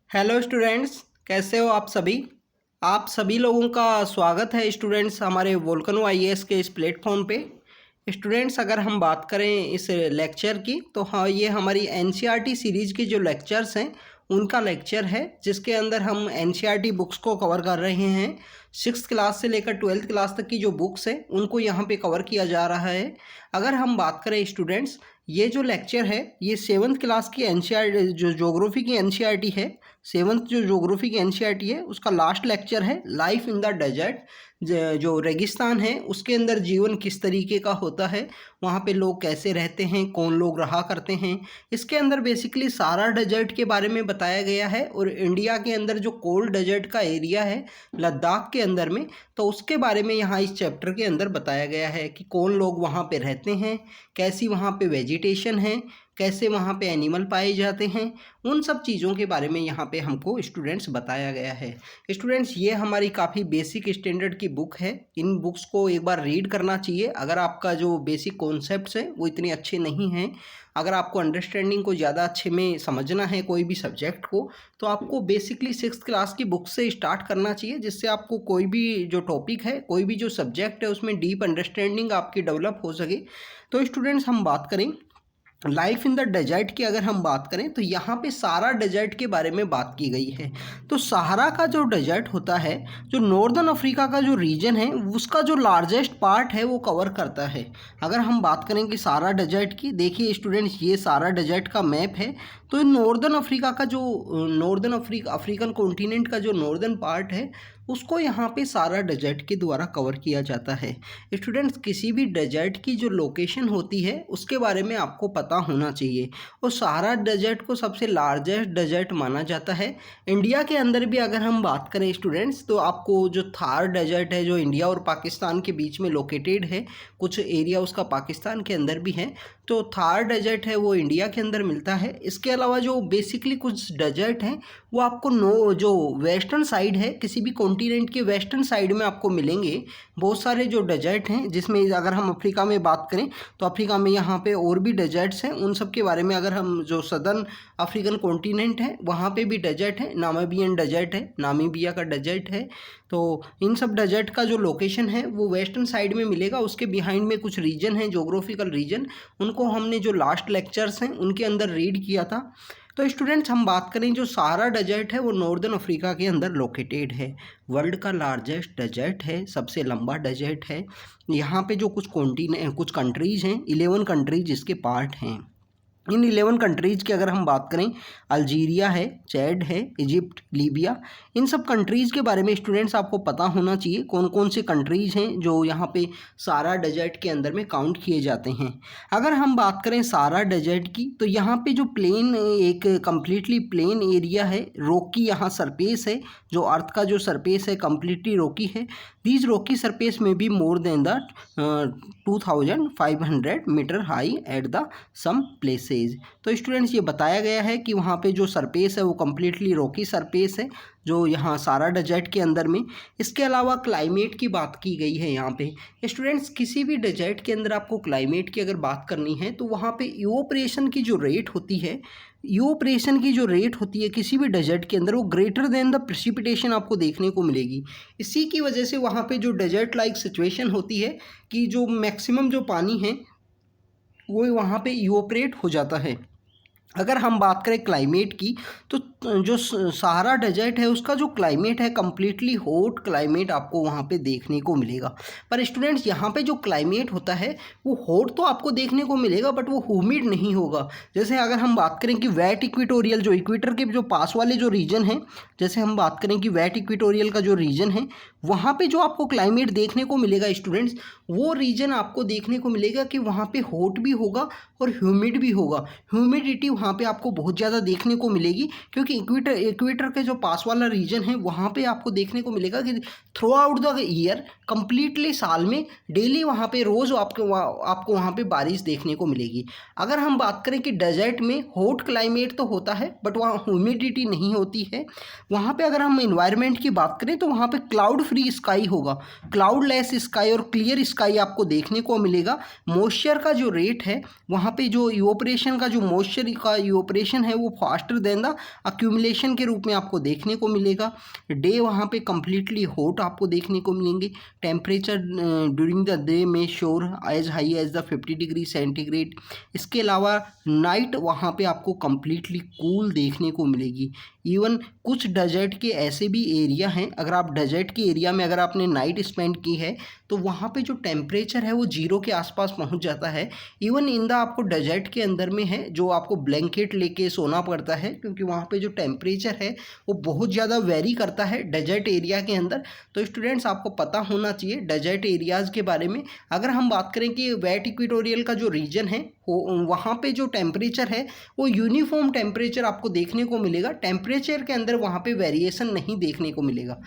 Hello students, कैसे हो आप सभी लोगों का स्वागत है स्टूडेंट्स हमारे वोल्केनो आईएएस के इस प्लेटफॉर्म पे। स्टूडेंट्स, अगर हम बात करें इस लेक्चर की तो हाँ, ये हमारी एनसीईआरटी सीरीज़ के जो लेक्चर्स हैं उनका लेक्चर है, जिसके अंदर हम एनसीईआरटी बुक्स को कवर कर रहे हैं। 6th क्लास से लेकर 12th क्लास तक की जो बुक्स हैं उनको यहाँ पे कवर किया जा रहा है। अगर हम बात करें स्टूडेंट्स, ये जो लेक्चर है ये 7th क्लास की एनसीईआरटी जो ज्योग्राफी की एनसीईआरटी है, 7th जो ज्योग्राफी की एनसीईआरटी है उसका लास्ट लेक्चर है लाइफ इन द डेजर्ट। जो रेगिस्तान है उसके अंदर जीवन किस तरीके का होता है, वहाँ पे लोग कैसे रहते हैं, कौन लोग रहा करते हैं। इसके अंदर बेसिकली सारा डेजर्ट के बारे में बताया गया है और इंडिया के अंदर जो कोल्ड डेजर्ट का एरिया है लद्दाख के अंदर में, तो उसके बारे में यहाँ इस चैप्टर के अंदर बताया गया है कि कौन लोग वहाँ पे रहते हैं, कैसी वहाँ पे वेजिटेशन है, कैसे वहाँ पे एनिमल पाए जाते हैं। उन सब चीज़ों के बारे में यहाँ पे हमको स्टूडेंट्स बताया गया है। स्टूडेंट्स, ये हमारी काफ़ी बेसिक स्टैंडर्ड की बुक है। इन बुक्स को एक बार रीड करना चाहिए अगर आपका जो बेसिक कॉन्सेप्ट्स है वो इतने अच्छे नहीं हैं। अगर आपको अंडरस्टैंडिंग को ज़्यादा अच्छे में समझना है कोई भी सब्जेक्ट को, तो आपको बेसिकली 6th क्लास की बुक से स्टार्ट करना चाहिए, जिससे आपको कोई भी जो टॉपिक है, कोई भी जो सब्जेक्ट है उसमें डीप अंडरस्टैंडिंग आपकी डेवलप हो सके। तो स्टूडेंट्स, हम बात करें लाइफ इन द डेजर्ट की, अगर हम बात करें तो यहाँ पे सारा डेजर्ट के बारे में बात की गई है। तो सहारा का जो डेजर्ट होता है, जो नॉर्दर्न अफ्रीका का जो रीजन है उसका जो लार्जेस्ट पार्ट है वो कवर करता है। अगर हम बात करें कि सारा डेजर्ट की, देखिए स्टूडेंट्स, ये सारा डेजर्ट का मैप है। तो नॉर्दर्न अफ्रीका का जो अफ्रीकन कॉन्टिनेंट का जो नॉर्दर्न पार्ट है उसको यहाँ पे सारा डेजर्ट के द्वारा कवर किया जाता है। स्टूडेंट्स, किसी भी डेजर्ट की जो लोकेशन होती है उसके बारे में आपको पता होना चाहिए, और सहारा डेजर्ट को सबसे लार्जेस्ट डेजर्ट माना जाता है। इंडिया के अंदर भी अगर हम बात करें स्टूडेंट्स, तो आपको जो थार डेजर्ट है जो इंडिया और पाकिस्तान के बीच में लोकेटेड है, कुछ एरिया उसका पाकिस्तान के अंदर भी है, तो थार डेजर्ट है वो इंडिया के अंदर मिलता है। इसके अलावा जो बेसिकली कुछ डेजर्ट हैं वो आपको जो वेस्टर्न साइड है, किसी भी कॉन्टिनेंट के वेस्टर्न साइड में आपको मिलेंगे। बहुत सारे जो डेजर्ट हैं, जिसमें अगर हम अफ्रीका में बात करें तो अफ्रीका में यहाँ पे और भी डेजर्ट्स हैं। उन सब के बारे में अगर हम जो सदर्न अफ्रीकन कॉन्टिनेंट है वहाँ पे भी डेजर्ट है, नामीबियन डेजर्ट है, नामीबिया का डेजर्ट है। तो इन सब डेजर्ट का जो लोकेशन है वो वेस्टर्न साइड में मिलेगा। उसके बिहाइंड में कुछ रीजन है, जोग्राफिकल रीजन, उनको हमने जो लास्ट लेक्चर्स हैं उनके अंदर रीड किया था। तो स्टूडेंट्स, हम बात करें जो सहारा डेजर्ट है वो नॉर्दर्न अफ्रीका के अंदर लोकेटेड है। वर्ल्ड का लार्जेस्ट डेजर्ट है, सबसे लंबा डेजर्ट है। यहाँ पे जो कुछ कंट्रीज़ हैं, 11 कंट्रीज इसके पार्ट हैं। इन 11 कंट्रीज़ की अगर हम बात करें, अल्जीरिया है, चैड है, इजिप्ट, लीबिया, इन सब कंट्रीज़ के बारे में स्टूडेंट्स आपको पता होना चाहिए कौन कौन से कंट्रीज़ हैं जो यहाँ पे सारा डेजर्ट के अंदर में काउंट किए जाते हैं। अगर हम बात करें सारा डेजर्ट की, तो यहाँ पे जो प्लेन, एक कम्प्लीटली प्लेन एरिया है, रॉकी यहाँ सरफेस है, जो अर्थ का जो सरफेस है कम्प्लीटली रॉकी है। दीज रॉकी सरफेस में be more than the 2500 metre high at the some places. तो स्टूडेंट्स, ये बताया गया है कि वहाँ पे जो सरफेस है वो कम्प्लीटली रॉकी सरफेस है, जो यहाँ सारा डेजर्ट के अंदर में। इसके अलावा क्लाइमेट की बात की गई है यहाँ पे। स्टूडेंट्स, किसी भी डेजर्ट के अंदर आपको क्लाइमेट की अगर बात करनी है तो वहाँ पे इवोपरेशन की जो रेट होती है, किसी भी डेजर्ट के अंदर वो ग्रेटर देन द प्रेसिपिटेशन आपको देखने को मिलेगी। इसी की वजह से वहाँ पे जो डेजर्ट लाइक सिचुएशन होती है कि जो मैक्सिमम जो पानी है वो वहाँ पे इवोपरेट हो जाता है। अगर हम बात करें क्लाइमेट की, तो जो सहारा डेजर्ट है उसका जो क्लाइमेट है कम्प्लीटली हॉट क्लाइमेट आपको वहाँ पे देखने को मिलेगा। पर स्टूडेंट्स, यहाँ पे जो क्लाइमेट होता है वो हॉट तो आपको देखने को मिलेगा, बट वो ह्यूमिड नहीं होगा। जैसे अगर हम बात करें कि वेट इक्वेटोरियल, जो इक्वेटर के जो पास वाले जो रीजन हैं, जैसे हम बात करें कि वेट इक्वेटोरियल का जो रीजन है वहाँ पे जो आपको क्लाइमेट देखने को मिलेगा स्टूडेंट्स, वो रीजन आपको देखने को मिलेगा कि वहाँ पे हॉट भी होगा और ह्यूमिड भी होगा। ह्यूमिडिटी वहाँ पे आपको बहुत ज़्यादा देखने को मिलेगी, क्योंकि इक्वेटर के जो पास वाला रीजन है वहाँ पे आपको देखने को मिलेगा कि through out the year, completely साल में डेली वहाँ पे रोज़ आपको वहाँ पे बारिश देखने को मिलेगी। अगर हम बात करें कि डेजर्ट में हॉट क्लाइमेट तो होता है बट वहाँ ह्यूमिडिटी नहीं होती है। वहाँ पे अगर हम इन्वायरमेंट की बात करें तो वहाँ पे क्लाउड फ्री स्काई होगा, क्लाउडलेस स्काई और क्लियर स्काई आपको देखने को मिलेगा। मॉइस्चर का जो रेट है वहाँ पे, जो इवोपरेशन का जो मॉइस्चर का इवोपरेशन है वो फास्टर देन द अक्यूमुलेशन के रूप में आपको देखने को मिलेगा। डे वहाँ पे कम्प्लीटली हॉट आपको देखने को मिलेंगे। टेम्परेचर ड्यूरिंग द डे में sure as high as the 50 degree centigrade. इसके अलावा नाइट वहाँ पे आपको कम्प्लीटली कूल देखने को मिलेगी। इवन कुछ डेजर्ट के ऐसे भी एरिया हैं, अगर आप डेजर्ट के एरिया में अगर आपने नाइट स्पेंड की है तो वहाँ पे जो टेम्परेचर है वो 0 के आसपास पहुँच जाता है। इवन इन द आपको डेजर्ट के अंदर में है जो आपको ब्लैंकेट लेके सोना पड़ता है, क्योंकि वहाँ पे जो टेम्परेचर है वो बहुत ज़्यादा वेरी करता है डेजर्ट एरिया के अंदर। तो स्टूडेंट्स आपको पता होना चाहिए डेजर्ट एरियाज़ के बारे में। अगर हम बात करें कि वेट इक्वेटोरियल का जो रीजन है वहाँ पे जो टेम्परेचर है वो यूनिफॉर्म टेम्परेचर आपको देखने को मिलेगा। टेम्परेचर के अंदर वहाँ पे वेरिएशन नहीं देखने को मिलेगा।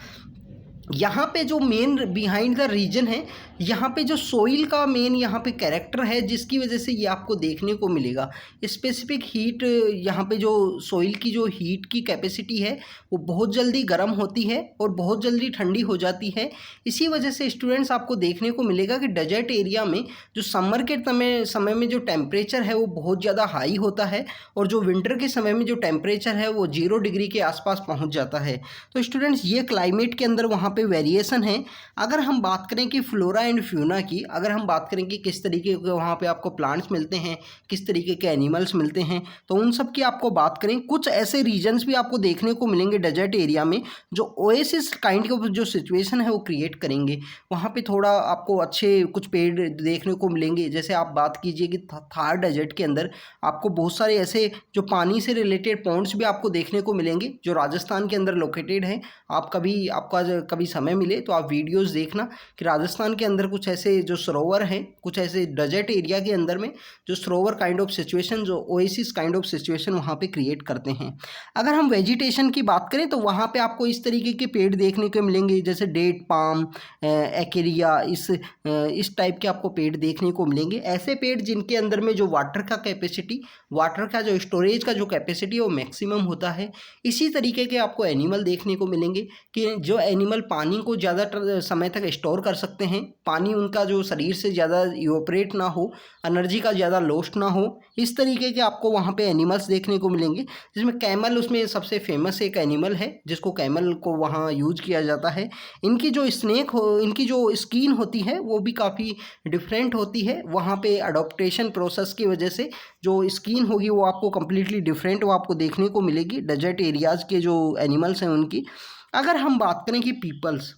यहाँ पे जो मेन बिहाइंड द रीजन है, यहाँ पे जो सोइल का मेन यहाँ पे कैरेक्टर है जिसकी वजह से ये आपको देखने को मिलेगा। स्पेसिफिक हीट, यहाँ पे जो सोइल की जो हीट की कैपेसिटी है वो बहुत जल्दी गर्म होती है और बहुत जल्दी ठंडी हो जाती है। इसी वजह से स्टूडेंट्स आपको देखने को मिलेगा कि डेजर्ट एरिया में जो समर के समय में जो टेम्परेचर है वो बहुत ज़्यादा हाई होता है और जो विंटर के समय में जो टेम्परेचर है वो 0 डिग्री के आसपास पहुँच जाता है। तो स्टूडेंट्स ये क्लाइमेट के अंदर वहाँ वेरिएशन है। अगर हम बात करें कि फ्लोरा एंड फ्यूना की, अगर हम बात करें कि किस तरीके के वहाँ पे आपको प्लांट्स मिलते हैं, किस तरीके के एनिमल्स मिलते हैं, तो उन सब की आपको बात करें, कुछ ऐसे रीजन्स भी आपको देखने को मिलेंगे डेजर्ट एरिया में जो ओएसिस काइंड ऑफ जो सिचुएशन है वो क्रिएट करेंगे। वहाँ पे थोड़ा आपको अच्छे कुछ पेड़ देखने को मिलेंगे। जैसे आप बात कीजिए कि थार डेजर्ट के अंदर आपको बहुत सारे ऐसे जो पानी से रिलेटेड पॉन्ड्स भी आपको देखने को मिलेंगे जो राजस्थान के अंदर लोकेटेड है। आप कभी समय मिले तो आप वीडियोस देखना कि राजस्थान के अंदर कुछ ऐसे जो सरोवर हैं, कुछ ऐसे डेजर्ट एरिया के अंदर में जो सरोवर काइंड ऑफ सिचुएशन, जो ओएसिस काइंड ऑफ सिचुएशन वहाँ पे क्रिएट करते हैं। अगर हम वेजिटेशन की बात करें तो वहाँ पे आपको इस तरीके के पेड़ देखने को मिलेंगे जैसे डेट पाम, एकेरिया, इस टाइप के आपको पेड़ देखने को मिलेंगे। ऐसे पेड़ जिनके अंदर में जो वाटर का कैपेसिटी, वाटर का जो स्टोरेज का जो कैपेसिटी है वो मैक्सिमम होता है। इसी तरीके के आपको एनिमल देखने को मिलेंगे कि जो एनिमल पानी को ज़्यादा समय तक स्टोर कर सकते हैं, पानी उनका जो शरीर से ज़्यादा इवोपरेट ना हो, एनर्जी का ज़्यादा लॉस्ट ना हो, इस तरीके के आपको वहाँ पे एनिमल्स देखने को मिलेंगे। जिसमें कैमल उसमें सबसे फेमस एक एनिमल है जिसको कैमल को वहाँ यूज किया जाता है। इनकी जो स्नेक हो, इनकी जो स्किन होती है वो भी काफ़ी डिफरेंट होती है। वहाँ पे अडोप्टेशन प्रोसेस की वजह से जो स्किन होगी वो आपको कम्प्लीटली डिफरेंट वो आपको देखने को मिलेगी डेजर्ट एरियाज़ के जो एनिमल्स हैं उनकी। अगर हम बात करें कि पीपल्स,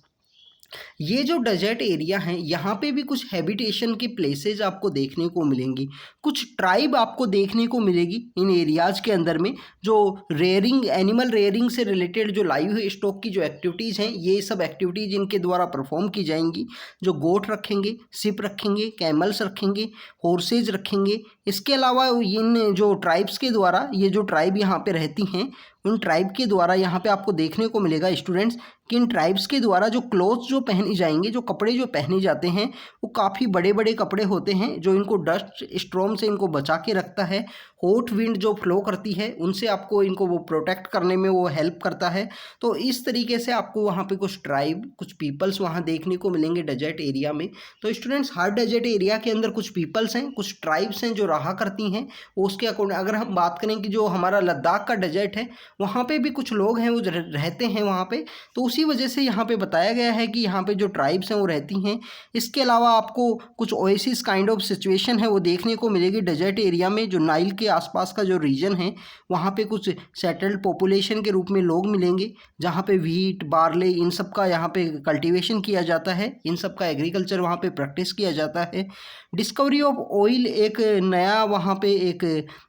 ये जो डेजर्ट एरिया हैं यहाँ पे भी कुछ हैबिटेशन के प्लेसेस आपको देखने को मिलेंगी, कुछ ट्राइब आपको देखने को मिलेगी इन एरियाज़ के अंदर में जो रेयरिंग, एनिमल रेयरिंग से रिलेटेड जो लाइव स्टॉक की जो एक्टिविटीज़ हैं ये सब एक्टिविटीज़ इनके द्वारा परफॉर्म की जाएंगी। जो गोट रखेंगे, सिप रखेंगे, कैमल्स रखेंगे, हॉर्सेज रखेंगे। इसके अलावा इन जो ट्राइब्स के द्वारा, ये जो ट्राइब यहाँ पे रहती हैं उन ट्राइब के द्वारा यहाँ पे आपको देखने को मिलेगा स्टूडेंट्स कि इन ट्राइब्स के द्वारा जो क्लोथ्स जो पहनी जाएंगे, जो कपड़े जो पहने जाते हैं वो काफ़ी बड़े बड़े कपड़े होते हैं जो इनको डस्ट स्टॉर्म से इनको बचा के रखता है। हॉट विंड जो फ्लो करती है उनसे आपको इनको वो प्रोटेक्ट करने में वो हेल्प करता है। तो इस तरीके से आपको वहाँ पे कुछ ट्राइब, कुछ पीपल्स वहाँ देखने को मिलेंगे डेजर्ट एरिया में। तो स्टूडेंट्स हर डेजर्ट एरिया के अंदर कुछ पीपल्स हैं, कुछ ट्राइब्स हैं जो रहा करती हैं। उसके अकॉर्डिंग अगर हम बात करें कि जो हमारा लद्दाख का डेजर्ट है वहाँ पे भी कुछ लोग हैं वो रहते हैं वहाँ पे, तो उसी वजह से यहाँ पे बताया गया है कि यहाँ पे जो ट्राइब्स हैं वो रहती हैं। इसके अलावा आपको कुछ ओएसिस काइंड ऑफ सिचुएशन है वो देखने को मिलेगी डेजर्ट एरिया में। जो नाइल के आसपास का जो रीजन है वहाँ पे कुछ सेटल्ड पॉपुलेशन के रूप में लोग मिलेंगे जहाँ पे व्हीट, बार्ले, इन सब का यहाँ पे कल्टीवेशन किया जाता है, इन सब का एग्रीकल्चर वहाँ पे प्रैक्टिस किया जाता है। डिस्कवरी ऑफ ऑयल एक नया वहाँ पे एक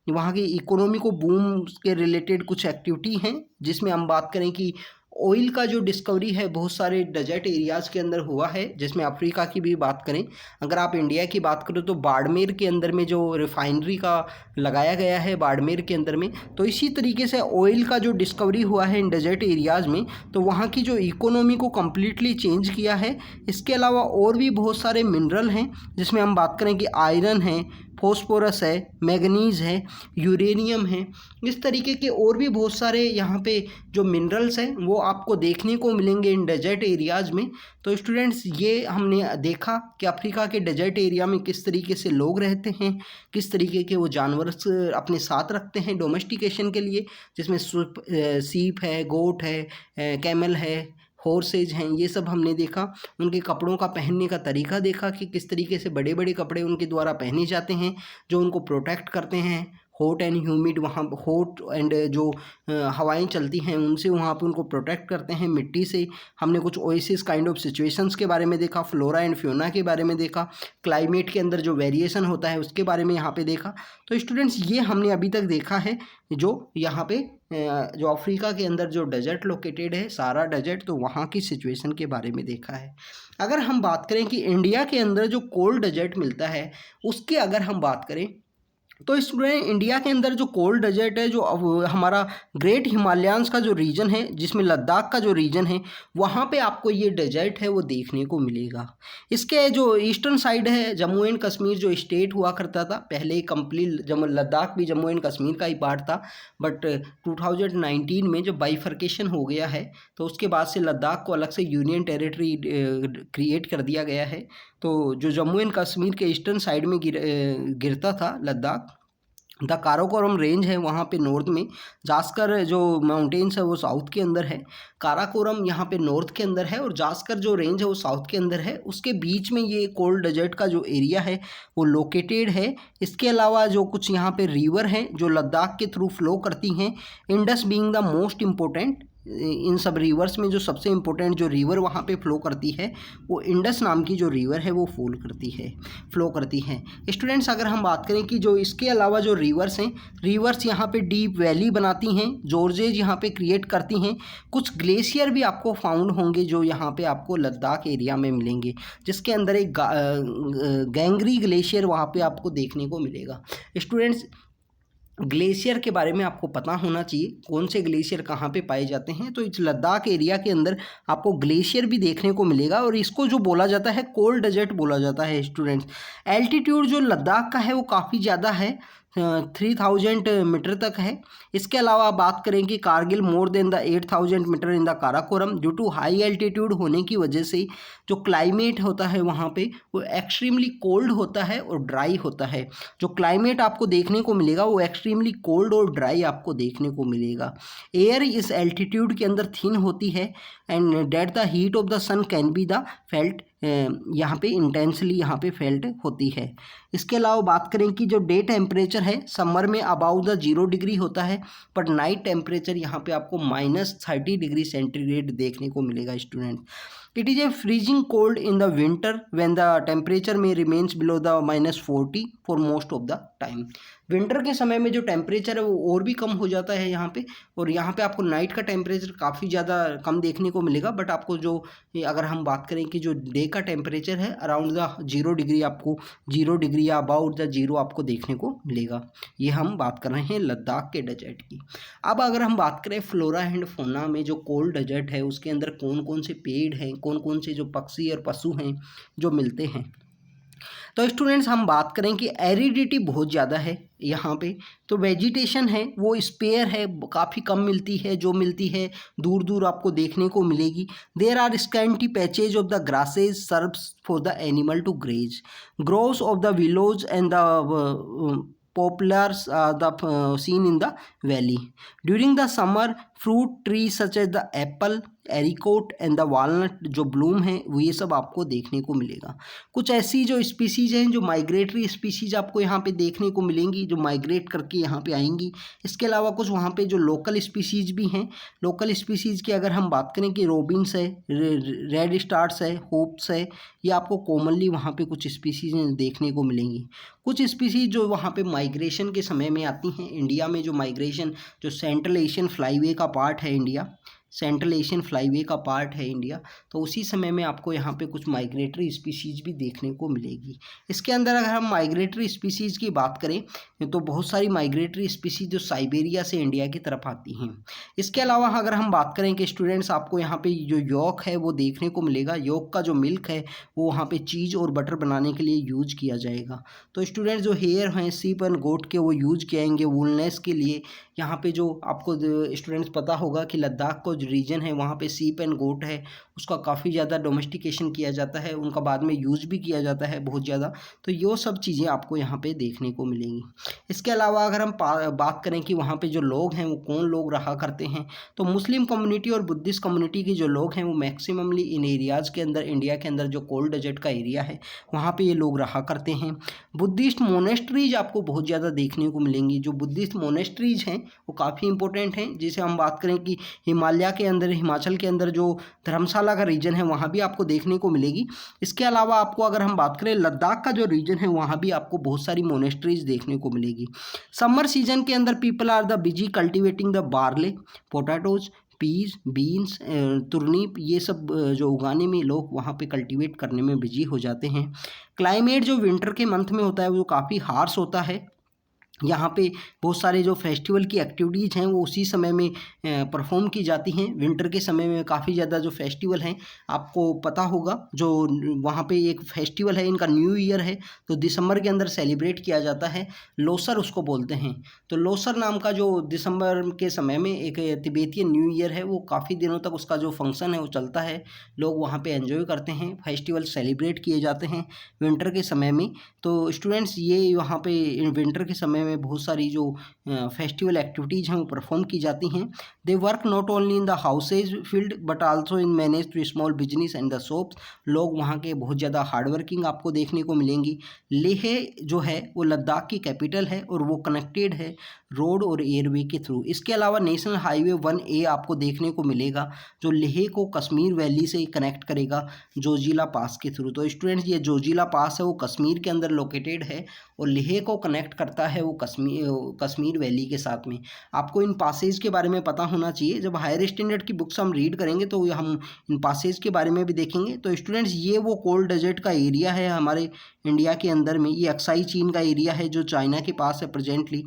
वहाँ की इकोनॉमी को बूम के रिलेटेड कुछ एक्टिविटी हैं जिसमें हम बात करें कि ऑयल का जो डिस्कवरी है बहुत सारे डेजर्ट एरियाज़ के अंदर हुआ है। जिसमें अफ्रीका की भी बात करें, अगर आप इंडिया की बात करें तो बाड़मेर के अंदर में जो रिफाइनरी का लगाया गया है बाड़मेर के अंदर में, तो इसी तरीके से ऑयल का जो डिस्कवरी हुआ है इन डेजर्ट एरियाज़ में तो वहाँ की जो इकोनॉमी को कम्प्लीटली चेंज किया है। इसके अलावा और भी बहुत सारे मिनरल हैं जिसमें हम बात करें कि आयरन है, फॉस्फोरस है, मैग्नीज है, यूरेनियम है। इस तरीके के और भी बहुत सारे यहाँ पे जो मिनरल्स हैं वो आपको देखने को मिलेंगे इन डेजर्ट एरियाज़ में। तो स्टूडेंट्स ये हमने देखा कि अफ्रीका के डेजर्ट एरिया में किस तरीके से लोग रहते हैं, किस तरीके के वो जानवर अपने साथ रखते हैं डोमेस्टिकेशन के लिए, जिसमें सीप है, गोट है, कैमल है, हॉर्सेज हैं, ये सब हमने देखा। उनके कपड़ों का पहनने का तरीका देखा कि किस तरीके से बड़े बड़े कपड़े उनके द्वारा पहने जाते हैं जो उनको प्रोटेक्ट करते हैं हॉट एंड ह्यूमिड, वहाँ हॉट एंड जो हवाएं चलती हैं उनसे वहाँ पे उनको प्रोटेक्ट करते हैं मिट्टी से। हमने कुछ ओएसिस काइंड ऑफ सिचुएशंस के बारे में देखा, फ्लोरा एंड फ्योना के बारे में देखा, क्लाइमेट के अंदर जो वेरिएशन होता है उसके बारे में यहाँ पे देखा। तो स्टूडेंट्स ये हमने अभी तक देखा है जो यहाँ पे जो अफ्रीका के अंदर जो डेजर्ट लोकेटेड है, सारा डेजर्ट, तो वहाँ की सिचुएशन के बारे में देखा है। अगर हम बात करें कि इंडिया के अंदर जो कोल्ड डेजर्ट मिलता है उसकी अगर हम बात करें तो स्टूडेंट इंडिया के अंदर जो कोल्ड डेजर्ट है, जो हमारा ग्रेट हिमालयंस का जो रीजन है जिसमें लद्दाख का जो रीजन है वहाँ पे आपको ये डेजर्ट है वो देखने को मिलेगा। इसके जो ईस्टर्न साइड है जम्मू एंड कश्मीर जो स्टेट हुआ करता था पहले, कंप्लीट लद्दाख भी जम्मू एंड कश्मीर का ही पार्ट था, बट 2019 में जब बाइफर्केशन हो गया है तो उसके बाद से लद्दाख को अलग से यूनियन टेरिटरी क्रिएट कर दिया गया है। तो जो जम्मू एंड कश्मीर के ईस्टर्न साइड में गिरता था लद्दाख, द काराकोरम रेंज है वहाँ पे नॉर्थ में, जास्कर जो माउंटेन्स है वो साउथ के अंदर है, काराकोरम यहाँ पे नॉर्थ के अंदर है और जास्कर जो रेंज है वो साउथ के अंदर है। उसके बीच में ये कोल्ड डेजर्ट का जो एरिया है वो लोकेटेड है। इसके अलावा जो कुछ यहाँ पे रिवर हैं जो लद्दाख के थ्रू फ्लो करती हैं, Indus being the most important, इन सब रिवर्स में जो सबसे इम्पोर्टेंट जो रिवर वहाँ पे फ्लो करती है वो इंडस नाम की जो रिवर है वो फ्लो करती है। स्टूडेंट्स अगर हम बात करें कि जो इसके अलावा जो रिवर्स हैं, रिवर्स यहाँ पे डीप वैली बनाती हैं, जॉर्जेज यहाँ पे क्रिएट करती हैं, कुछ ग्लेशियर भी आपको फाउंड होंगे जो यहाँ पे आपको लद्दाख एरिया में मिलेंगे, जिसके अंदर एक गैंगरी ग्लेशियर वहाँ पे आपको देखने को मिलेगा। स्टूडेंट्स ग्लेशियर के बारे में आपको पता होना चाहिए, कौन से ग्लेशियर कहाँ पे पाए जाते हैं। तो इस लद्दाख एरिया के अंदर आपको ग्लेशियर भी देखने को मिलेगा और इसको जो बोला जाता है कोल्ड डेजर्ट बोला जाता है। स्टूडेंट्स एल्टीट्यूड जो लद्दाख का है वो काफ़ी ज़्यादा है, 3000 मीटर तक है। इसके अलावा बात करें कि Kargil more than the 8000 metre in the Karakoram, due to high altitude होने की वजह से जो क्लाइमेट होता है वहाँ पे वो एक्सट्रीमली कोल्ड होता है और ड्राई होता है। जो क्लाइमेट आपको देखने को मिलेगा वो एक्सट्रीमली कोल्ड और ड्राई आपको देखने को मिलेगा। एयर इस एल्टीट्यूड के अंदर थिन होती है and that the heat of the sun can be the felt, यहाँ पे इंटेंसली यहाँ पे फेल्ट होती है। इसके अलावा बात करें कि जो डे टेम्परेचर है समर में अबाउट द 0 डिग्री होता है, बट नाइट टेम्परेचर यहाँ पे आपको -30 डिग्री सेंटीग्रेड देखने को मिलेगा। Student it is a freezing cold in the winter when the temperature में remains below the -40 for most of the time. Winter के समय में जो टेम्परेचर है वो और भी कम हो जाता है यहाँ पे, और यहाँ पे आपको नाइट का टेम्परेचर काफ़ी ज़्यादा कम देखने को मिलेगा, बट आपको जो अगर हम बात करें कि जो डे का टेम्परेचर है अराउंड द 0 डिग्री, आपको 0 डिग्री या अबाउट द 0 आपको देखने को मिलेगा। ये हम बात कर रहे हैं लद्दाख के डेजर्ट की। अब अगर हम बात करें फ्लोरा एंड फौना में जो कोल्ड डेजर्ट है उसके अंदर कौन कौन से पेड़ हैं, कौन कौन से जो पक्षी और पशु हैं जो मिलते हैं, तो स्टूडेंट्स हम बात करें कि एरिडिटी बहुत ज़्यादा है यहाँ पे, तो वेजिटेशन है वो स्पेयर है, काफ़ी कम मिलती है, जो मिलती है दूर दूर आपको देखने को मिलेगी। There are scanty patches of the grasses serves for the animal to graze, groves of the willows and the poplars are the seen in the valley. During the summer, fruit trees such as the apple, apricot and the walnut जो bloom है वो ये सब आपको देखने को मिलेगा। कुछ ऐसी जो स्पीसीज़ हैं जो माइग्रेटरी स्पीसीज़ आपको यहाँ पे देखने को मिलेंगी जो माइग्रेट करके यहाँ पे आएंगी। इसके अलावा कुछ वहाँ पे जो लोकल स्पीसीज़ भी हैं, लोकल स्पीसीज़ की अगर हम बात करें कि रोबिन्स है, रेड स्टार्स है, होप्स है, ये आपको कॉमनली वहाँ पे कुछ स्पीसीज़ देखने को मिलेंगी। कुछ स्पीसीज़ जो वहाँ पे माइग्रेशन के समय में आती हैं, इंडिया में जो माइग्रेशन जो सेंट्रल एशियन फ्लाईवे का पार्ट है इंडिया, सेंट्रल एशियन फ्लाईवे का पार्ट है इंडिया, तो उसी समय में आपको यहाँ पे कुछ माइग्रेटरी स्पीशीज़ भी देखने को मिलेगी। इसके अंदर अगर हम माइग्रेटरी स्पीशीज़ की बात करें तो बहुत सारी माइग्रेटरी स्पीशीज़ जो साइबेरिया से इंडिया की तरफ आती हैं। इसके अलावा अगर हम बात करें कि स्टूडेंट्स आपको यहाँ पे जो यॉक है वो देखने को मिलेगा। यॉक का जो मिल्क है वो वहाँ पे चीज़ और बटर बनाने के लिए यूज किया जाएगा। तो स्टूडेंट्स जो हेयर हैं सीप एंड गोट के वो यूज किएंगे वूलनेस के लिए। यहाँ पे जो आपको स्टूडेंट्स पता होगा कि लद्दाख का जो रीजन है वहाँ पे सीप एंड गोट है, उसका काफ़ी ज़्यादा डोमेस्टिकेशन किया जाता है, उनका बाद में यूज भी किया जाता है बहुत ज़्यादा। तो ये सब चीज़ें आपको यहाँ पे देखने को मिलेंगी। इसके अलावा अगर हम बात करें कि वहाँ पे जो लोग हैं वो कौन लोग रहा करते हैं, तो मुस्लिम कम्युनिटी और बुद्धिस्ट कम्युनिटी के जो लोग हैं वो मैक्सिममली इन एरियाज़ के अंदर, इंडिया के अंदर जो कोल्ड डेजर्ट का एरिया है वहाँ पे ये लोग रहा करते हैं। बुद्धिस्ट मोनेस्ट्रीज आपको बहुत ज़्यादा देखने को मिलेंगी। जो बुद्धिस्ट मोनेस्ट्रीज हैं वो काफ़ी इंपॉर्टेंट हैं। जैसे हम बात करें कि हिमालय के अंदर, हिमाचल के अंदर जो धर्मशाला का रीजन है वहाँ भी आपको देखने को मिलेगी। इसके अलावा आपको अगर हम बात करें लद्दाख का जो रीजन है वहाँ भी आपको बहुत सारी मोनेस्ट्रीज देखने को मिलेगी। समर सीजन के अंदर people are the busy cultivating the barley, potatoes, peas, beans, turnip, ये सब जो उगाने में लोग वहाँ पे कल्टीवेट करने में बिजी हो जाते हैं। क्लाइमेट जो विंटर के मंथ में होता है वो काफ़ी हार्श होता है। यहाँ पे बहुत सारे जो फेस्टिवल की एक्टिविटीज़ हैं वो उसी समय में परफॉर्म की जाती हैं। विंटर के समय में काफ़ी ज़्यादा जो फेस्टिवल हैं आपको पता होगा, जो वहाँ पे एक फेस्टिवल है इनका न्यू ईयर है, तो दिसंबर के अंदर सेलिब्रेट किया जाता है। लोसर उसको बोलते हैं। तो लोसर नाम का जो दिसंबर के समय में एक तिब्बतियन न्यू ईयर है वो काफ़ी दिनों तक उसका जो फंक्शन है वो चलता है। लोग वहाँ पे एंजॉय करते हैं, फेस्टिवल सेलिब्रेट किए जाते हैं विंटर के समय में। तो स्टूडेंट्स ये वहाँ पे विंटर के समय में बहुत सारी जो फेस्टिवल एक्टिविटीज़ हैं वो परफॉर्म की जाती हैं। They work not only in the houses field but also in manage to small business and the shops. लोग वहाँ के बहुत ज़्यादा हार्डवर्किंग आपको देखने को मिलेंगी। लेह जो है वो लद्दाख की कैपिटल है और वो कनेक्टेड है रोड और एयरवे के थ्रू। इसके अलावा नेशनल हाईवे 1A आपको देखने को मिलेगा जो लेह को कश्मीर वैली से कनेक्ट करेगा जोजिला पास के थ्रू। तो स्टूडेंट्स ये जोजिला पास है वो कश्मीर के अंदर लोकेटेड है और लेह को कनेक्ट करता है वो कश्मीर वैली के साथ में। आपको इन पासेज के बारे में पता होना चाहिए। जब हायर स्टैंडर्ड की बुक्स हम रीड करेंगे तो हम इन पासेज के बारे में भी देखेंगे। तो स्टूडेंट्स ये वो कोल्ड डेजर्ट का एरिया है हमारे इंडिया के अंदर में। ये अक्साई चीन का एरिया है जो चाइना के पास है प्रेजेंटली।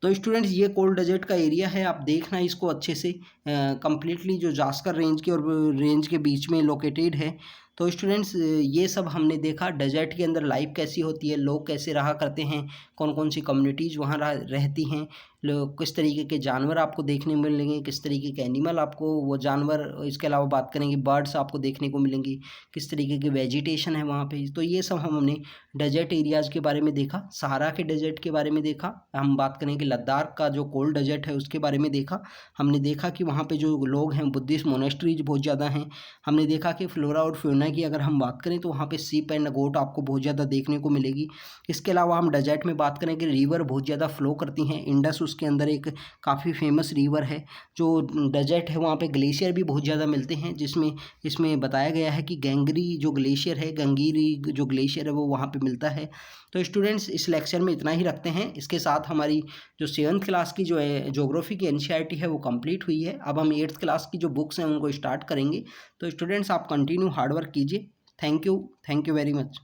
तो स्टूडेंट्स ये कोल्ड डेजर्ट का एरिया है, आप देखना इसको अच्छे से। कम्प्लीटली जो जास्कर रेंज के और रेंज के बीच में लोकेटेड है। तो स्टूडेंट्स ये सब हमने देखा डेजर्ट के अंदर लाइफ कैसी होती है, लोग कैसे रहा करते हैं, कौन कौन सी कम्युनिटीज़ वहाँ रहती हैं, लोग किस तरीके के जानवर आपको देखने मिलेंगे, किस तरीके के एनिमल आपको वो जानवर, इसके अलावा बात करेंगे बर्ड्स आपको देखने को मिलेंगी, किस तरीके की वेजिटेशन है वहाँ पे। तो ये सब हमने डेजर्ट एरियाज़ के बारे में देखा, सहारा के डेजर्ट के बारे में देखा। हम बात करें कि लद्दाख का जो कोल्ड डेजर्ट है उसके बारे में देखा। हमने देखा कि वहाँ पे जो लोग हैं बुद्धिस्ट मोनेस्ट्रीज बहुत ज़्यादा हैं। हमने देखा कि फ्लोरा और फ्योना की अगर हम बात करें तो वहाँ पे सीप एंड गोट आपको बहुत ज़्यादा देखने को मिलेगी। इसके अलावा हम डेजर्ट में बात करें कि रिवर बहुत ज़्यादा फ्लो करती हैं। इंडस उसके अंदर एक काफ़ी फेमस रिवर है। जो डेजर्ट है वहाँ पे ग्लेशियर भी बहुत ज़्यादा मिलते हैं, जिसमें इसमें बताया गया है कि गंगरी जो ग्लेशियर है, गंगीरी जो ग्लेशियर है वो वहाँ पे मिलता है। तो स्टूडेंट्स इस लेक्चर में इतना ही रखते हैं। इसके साथ हमारी जो 7th क्लास की जो है ज्योग्राफी की एनसीईआरटी है वो कंप्लीट हुई है। अब हम 8th क्लास की जो बुक्स हैं उनको स्टार्ट करेंगे। तो स्टूडेंट्स आप कंटिन्यू हार्डवर्क कीजिए। Thank you very much.